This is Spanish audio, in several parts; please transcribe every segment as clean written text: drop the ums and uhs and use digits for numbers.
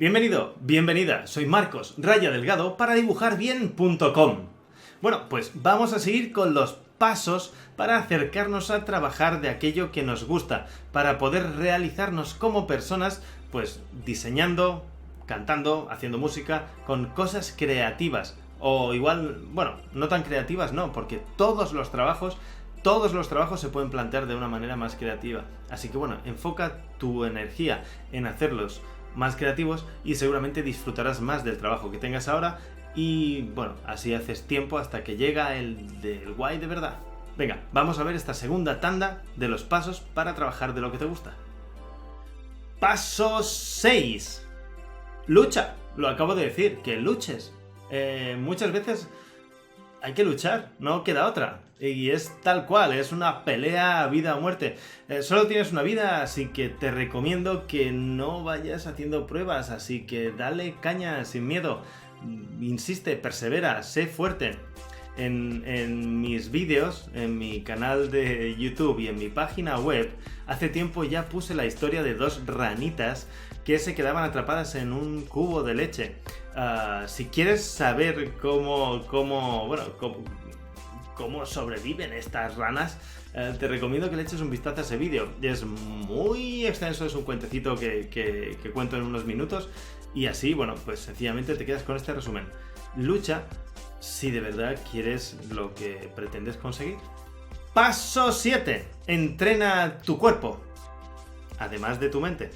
Bienvenido, bienvenida, soy Marcos Raya Delgado para dibujarbien.com. Bueno, pues vamos a seguir con los pasos para acercarnos a trabajar de aquello que nos gusta, para poder realizarnos como personas, pues diseñando, cantando, haciendo música, con cosas creativas. O igual, bueno, no tan creativas no, porque todos los trabajos se pueden plantear de una manera más creativa. Así que bueno, enfoca tu energía en hacerlos más creativos y seguramente disfrutarás más del trabajo que tengas ahora y bueno, así haces tiempo hasta que llega el del guay de verdad. Venga, vamos a ver esta segunda tanda de los pasos para trabajar de lo que te gusta. Paso 6. Lucha. Lo acabo de decir, que luches. Muchas veces hay que luchar, no queda otra. Y es tal cual, es una pelea a vida o muerte. Solo tienes una vida, así que te recomiendo que no vayas haciendo pruebas. Así que dale caña sin miedo. Insiste, persevera, sé fuerte. En mis vídeos, en mi canal de YouTube y en mi página web, hace tiempo ya puse la historia de dos ranitas que se quedaban atrapadas en un cubo de leche. Si quieres saber cómo sobreviven estas ranas, te recomiendo que le eches un vistazo a ese vídeo. Es muy extenso, es un cuentecito que cuento en unos minutos y así, bueno, pues sencillamente te quedas con este resumen. Lucha si de verdad quieres lo que pretendes conseguir. Paso 7. Entrena tu cuerpo, además de tu mente.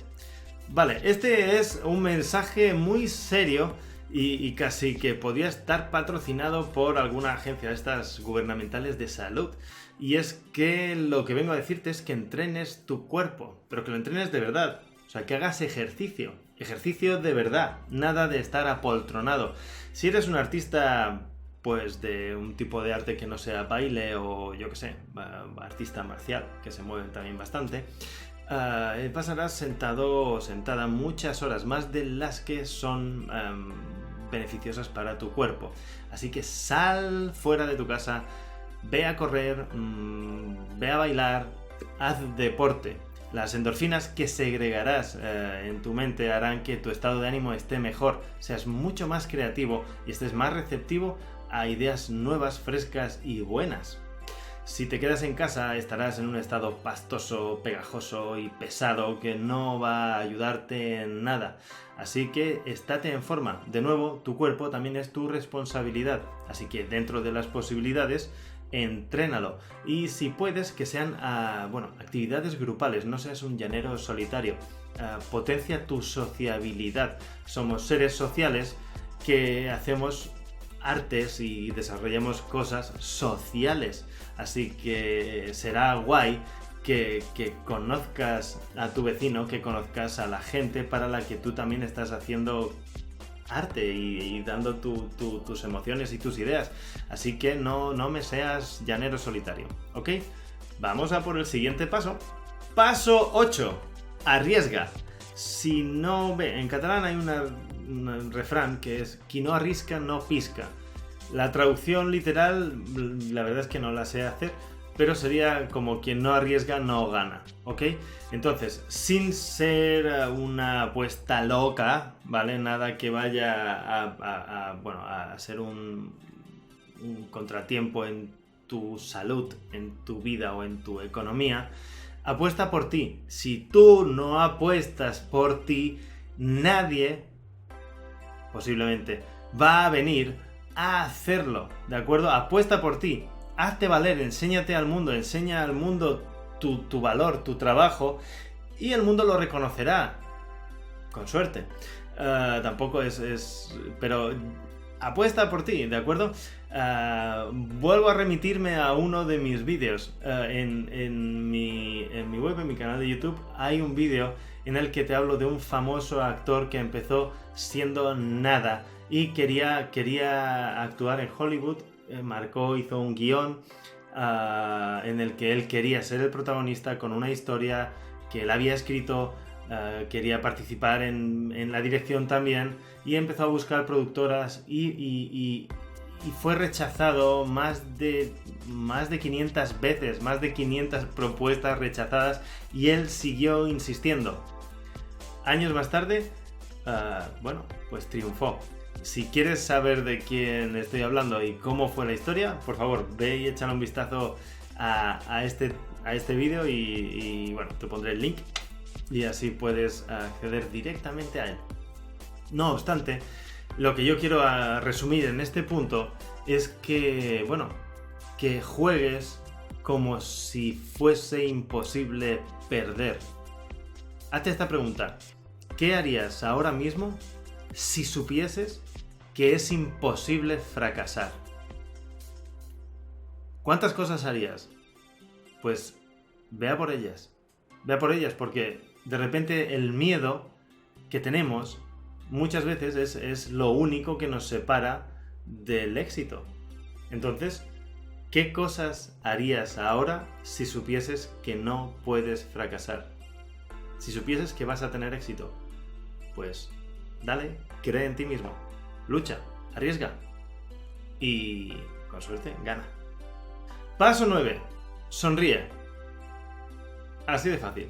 Vale, este es un mensaje muy serio y casi que podría estar patrocinado por alguna agencia de estas gubernamentales de salud. Y es que lo que vengo a decirte es que entrenes tu cuerpo, pero que lo entrenes de verdad. O sea, que hagas ejercicio de verdad, nada de estar apoltronado. Si eres un artista, pues de un tipo de arte que no sea baile o yo que sé, artista marcial, que se mueven también bastante, pasarás sentado o sentada muchas horas, más de las que son beneficiosas para tu cuerpo. Así que sal fuera de tu casa, ve a correr, ve a bailar, haz deporte. Las endorfinas que segregarás en tu mente harán que tu estado de ánimo esté mejor, seas mucho más creativo y estés más receptivo a ideas nuevas, frescas y buenas. Si te quedas en casa estarás en un estado pastoso, pegajoso y pesado que no va a ayudarte en nada. Así que estate en forma. De nuevo, tu cuerpo también es tu responsabilidad. Así que dentro de las posibilidades, entrénalo. Y si puedes, que sean actividades grupales, no seas un llanero solitario. Potencia tu sociabilidad. Somos seres sociales que hacemos artes y desarrollamos cosas sociales. Así que será guay que conozcas a tu vecino, que conozcas a la gente para la que tú también estás haciendo arte y dando tus emociones y tus ideas. Así que no me seas llanero solitario, ¿ok? Vamos a por el siguiente paso. Paso 8. Arriesga. Si no ve, en catalán hay un refrán que es qui no arrisca no pisca. La traducción literal, la verdad es que no la sé hacer, pero sería como quien no arriesga no gana, ¿ok? Entonces, sin ser una apuesta loca, ¿vale? Nada que vaya a ser un contratiempo en tu salud, en tu vida o en tu economía. Apuesta por ti. Si tú no apuestas por ti, nadie posiblemente va a venir a hacerlo, ¿de acuerdo? Apuesta por ti, hazte valer, enséñate al mundo, enseña al mundo tu valor, tu trabajo y el mundo lo reconocerá, con suerte. Tampoco pero apuesta por ti, ¿de acuerdo? Vuelvo a remitirme a uno de mis vídeos. En mi web, en mi canal de YouTube, hay un vídeo en el que te hablo de un famoso actor que empezó siendo nada y quería actuar en Hollywood. Hizo un guión en el que él quería ser el protagonista con una historia que él había escrito. Quería participar en la dirección también y empezó a buscar productoras y fue rechazado más de 500 veces, más de 500 propuestas rechazadas y él siguió insistiendo. Años más tarde bueno, pues triunfó. Si quieres saber de quién estoy hablando y cómo fue la historia, por favor, ve y échale un vistazo a este vídeo y bueno, te pondré el link y así puedes acceder directamente a él. No obstante, lo que yo quiero resumir en este punto es que, bueno, que juegues como si fuese imposible perder. Hazte esta pregunta: ¿qué harías ahora mismo si supieses que es imposible fracasar? ¿Cuántas cosas harías? Pues ve a por ellas. Ve a por ellas, porque de repente el miedo que tenemos muchas veces es lo único que nos separa del éxito. Entonces, ¿qué cosas harías ahora si supieses que no puedes fracasar? Si supieses que vas a tener éxito, pues dale, cree en ti mismo, lucha, arriesga y con suerte gana. Paso 9. Sonríe. Así de fácil.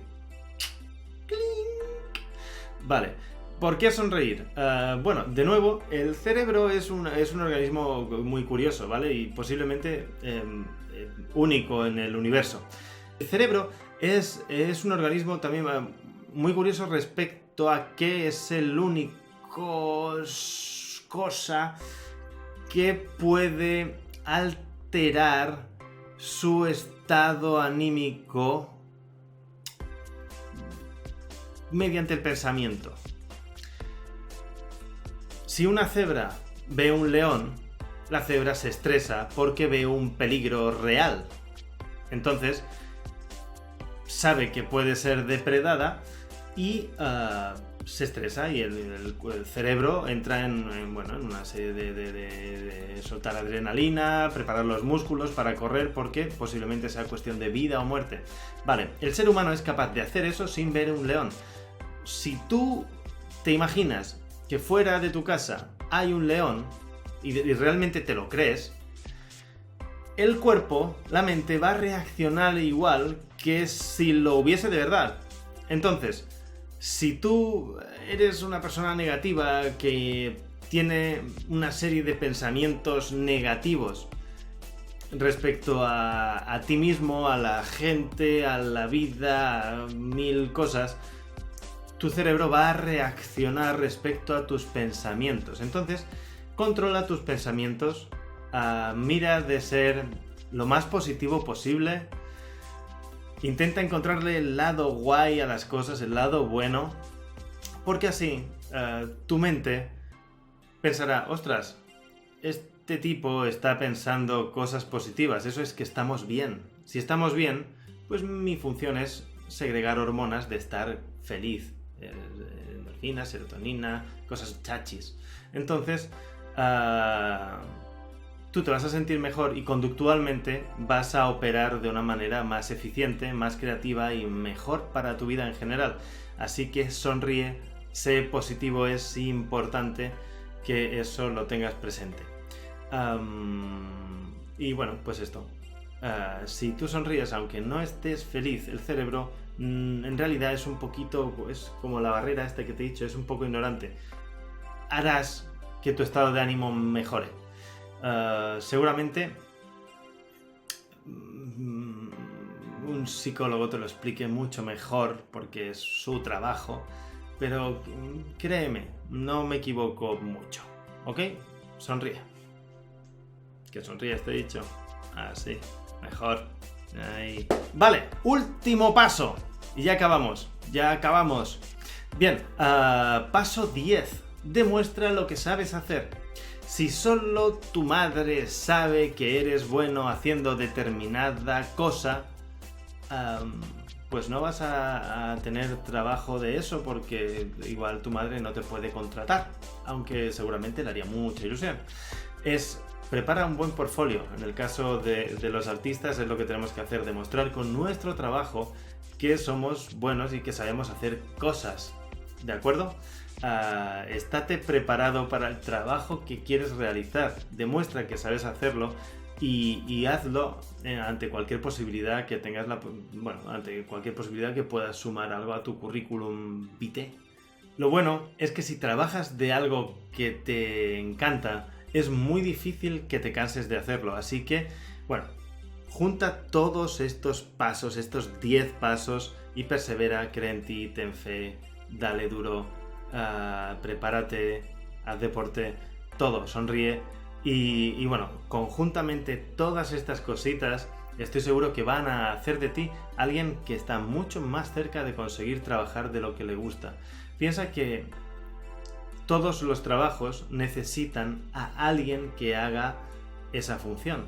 Vale, ¿por qué sonreír? Bueno, de nuevo, el cerebro es un organismo muy curioso, ¿vale? Y posiblemente único en el universo. El cerebro es un organismo también muy curioso respecto a que es el único cosa que puede alterar su estado anímico mediante el pensamiento. Si una cebra ve un león, la cebra se estresa porque ve un peligro real. Entonces, sabe que puede ser depredada y se estresa y el cerebro entra en una serie de soltar adrenalina, preparar los músculos para correr porque posiblemente sea cuestión de vida o muerte. Vale, el ser humano es capaz de hacer eso sin ver un león. Si tú te imaginas que fuera de tu casa hay un león y realmente te lo crees, el cuerpo, la mente, va a reaccionar igual que si lo hubiese de verdad. Entonces, si tú eres una persona negativa que tiene una serie de pensamientos negativos respecto a ti mismo, a la gente, a la vida, a mil cosas, tu cerebro va a reaccionar respecto a tus pensamientos. Entonces, controla tus pensamientos, mira de ser lo más positivo posible, intenta encontrarle el lado guay a las cosas, el lado bueno, porque así tu mente pensará, ostras, este tipo está pensando cosas positivas, eso es que estamos bien. Si estamos bien, pues mi función es segregar hormonas de estar feliz, endorfina, serotonina, cosas chachis. Entonces, tú te vas a sentir mejor y conductualmente vas a operar de una manera más eficiente, más creativa y mejor para tu vida en general. Así que sonríe, sé positivo, es importante que eso lo tengas presente. Y bueno, pues esto. Si tú sonríes aunque no estés feliz, el cerebro en realidad es un poquito, es como la barrera esta que te he dicho, es un poco ignorante. Harás que tu estado de ánimo mejore. Seguramente un psicólogo te lo explique mucho mejor porque es su trabajo, pero créeme, no me equivoco mucho, ¿ok? Sonríe. Que sonríe, te he dicho. Así, mejor. Ahí. Vale, último paso. Y ya acabamos. Bien, paso 10. Demuestra lo que sabes hacer. Si solo tu madre sabe que eres bueno haciendo determinada cosa, pues no vas a tener trabajo de eso porque igual tu madre no te puede contratar, aunque seguramente le haría mucha ilusión. Prepara un buen portfolio. En el caso de los artistas es lo que tenemos que hacer, demostrar con nuestro trabajo que somos buenos y que sabemos hacer cosas, ¿de acuerdo? Estate preparado para el trabajo que quieres realizar, demuestra que sabes hacerlo y hazlo ante cualquier posibilidad que tengas ante cualquier posibilidad que puedas sumar algo a tu currículum vitae, Lo bueno es que si trabajas de algo que te encanta, es muy difícil que te canses de hacerlo. Así que, bueno, junta todos estos pasos, estos 10 pasos y persevera, cree en ti, ten fe, dale duro, prepárate, haz deporte, todo, sonríe y bueno, conjuntamente todas estas cositas estoy seguro que van a hacer de ti alguien que está mucho más cerca de conseguir trabajar de lo que le gusta. Piensa que todos los trabajos necesitan a alguien que haga esa función.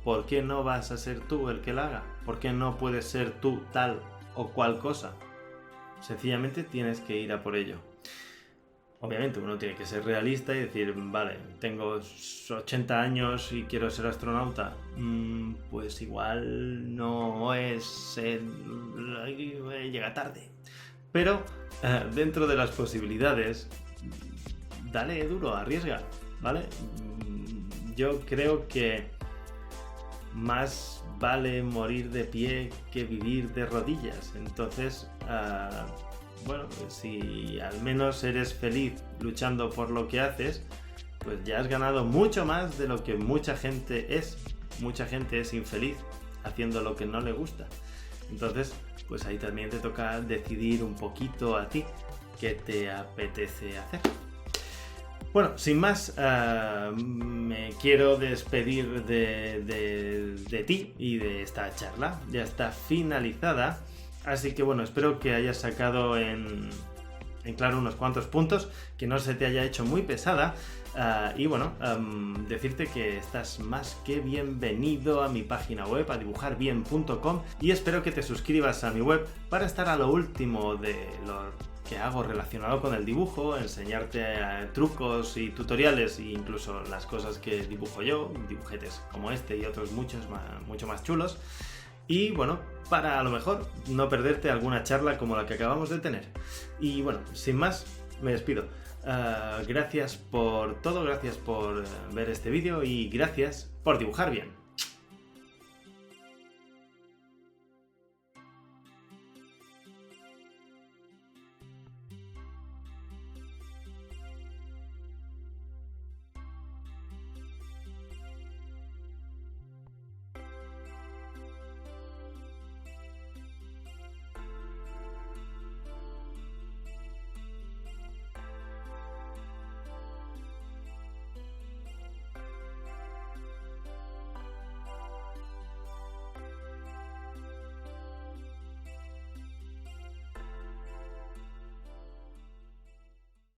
¿Por qué no vas a ser tú el que la haga? ¿Por qué no puedes ser tú tal o cual cosa? Sencillamente tienes que ir a por ello. Obviamente uno tiene que ser realista y decir, vale, tengo 80 años y quiero ser astronauta. Pues igual no es... llega tarde. Pero dentro de las posibilidades, dale duro, arriesga, ¿vale? Yo creo que más vale morir de pie que vivir de rodillas. Entonces, bueno, si al menos eres feliz luchando por lo que haces, pues ya has ganado mucho más de lo que mucha gente es. Mucha gente es infeliz haciendo lo que no le gusta. Entonces, pues ahí también te toca decidir un poquito a ti qué te apetece hacer. Bueno, sin más, me quiero despedir de ti y de esta charla. Ya está finalizada. Así que bueno, espero que hayas sacado en claro unos cuantos puntos, que no se te haya hecho muy pesada. Y bueno, decirte que estás más que bienvenido a mi página web, a dibujarbien.com, y espero que te suscribas a mi web para estar a lo último de lo que hago relacionado con el dibujo, enseñarte trucos y tutoriales e incluso las cosas que dibujo yo, dibujetes como este y otros mucho más chulos. Y bueno, para a lo mejor no perderte alguna charla como la que acabamos de tener. Y bueno, sin más, me despido. Gracias por todo, gracias por ver este vídeo y gracias por dibujar bien.